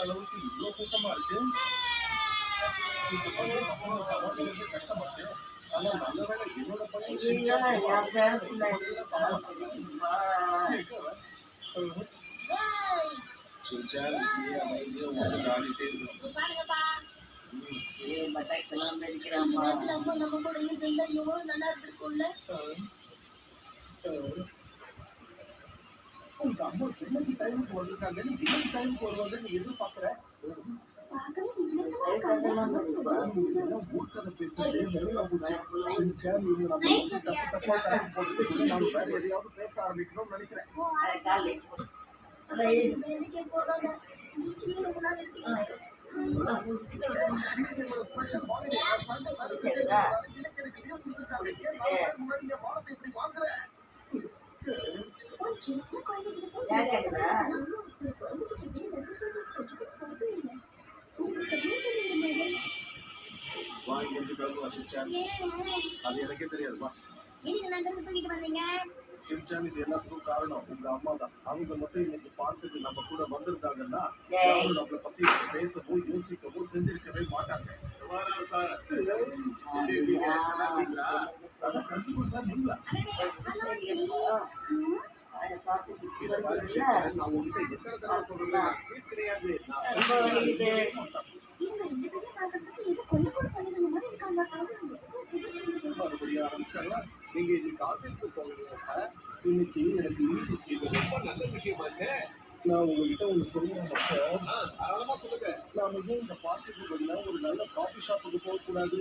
அளவுக்கு இவ்வளவு கூட்டமா இருக்கு. இப்ப வந்து பசங்க சமாளிக்கிறது கஷ்டமாச்சு. ஆனா நல்ல வேளை என்னோட பையன் ஷின்சான் என் பேரத்துல பண்ண மாட்டாங்க. ஷின்சான் இப்படியே அமைதியா உட்காந்து ஆடிட்டே இருக்கும். பட்டாக்ஸ் எல்லாம் வெடிக்கிறாமா. நம்ம கூட இருந்தா எவ்வளவு நல்லா இருக்கும்ல. உங்க அம்மா என்னைக்கு டைமுக்கு வந்திருக்காங்க, இன்னைக்கு டைமுக்கு வருவாங்கன்னு எதிர்பார்க்கிற. ஊர்க்கதை பேசுறது நிறைய போச்சு. ஷின்சான் இவங்க நம்ம வந்து தப்பு தப்பா டைம் போடுறது நான் வேற எதையாவது பேச ஆரம்பிக்கணும்னு நினைக்கிறேன். ஸ்பெஷல் மார்னிங் சண்டே வேலை செஞ்சா முன்னாடி வாரத்தை இப்படி வாங்குற. வா இங்க இருந்து கிளம்புவா ஷின்சான். அது எனக்கே தெரியாதுப்பா. ஷின்சான் இது எல்லாத்துக்கும் காரணம் உங்க அம்மா தான். அவங்க மட்டும் இன்னைக்கு பார்த்துட்டு நம்ம கூட வந்திருந்தாங்கன்னா யாரும் நம்மளை பத்தி பேசவோ யோசிக்கவோ செஞ்சிருக்கவே மாட்டாங்க. சார் அதான் பிரின்சிபல் சார் நீங்களா? நான் உங்ககிட்ட எத்தனை தடவை சொல்றேன், சீட் கிடையாது. மறுபடியும் ஆரம்பிச்சிட்டாங்களா? நீங்க இன்னைக்கு ஆபீஸ்க்கு போகிறீங்களா சார்? இன்னைக்கு எனக்கு இது ரொம்ப நல்ல விஷயமாச்சே. நான் உங்ககிட்ட ஒன்று சொல்லணுமா சார்? தாராளமா சொல்லுங்க. நாம ஏன் இந்த பார்ட்டிக்கு பதிலாக ஒரு நல்ல காஃபி ஷாப்புக்கு போகக்கூடாது?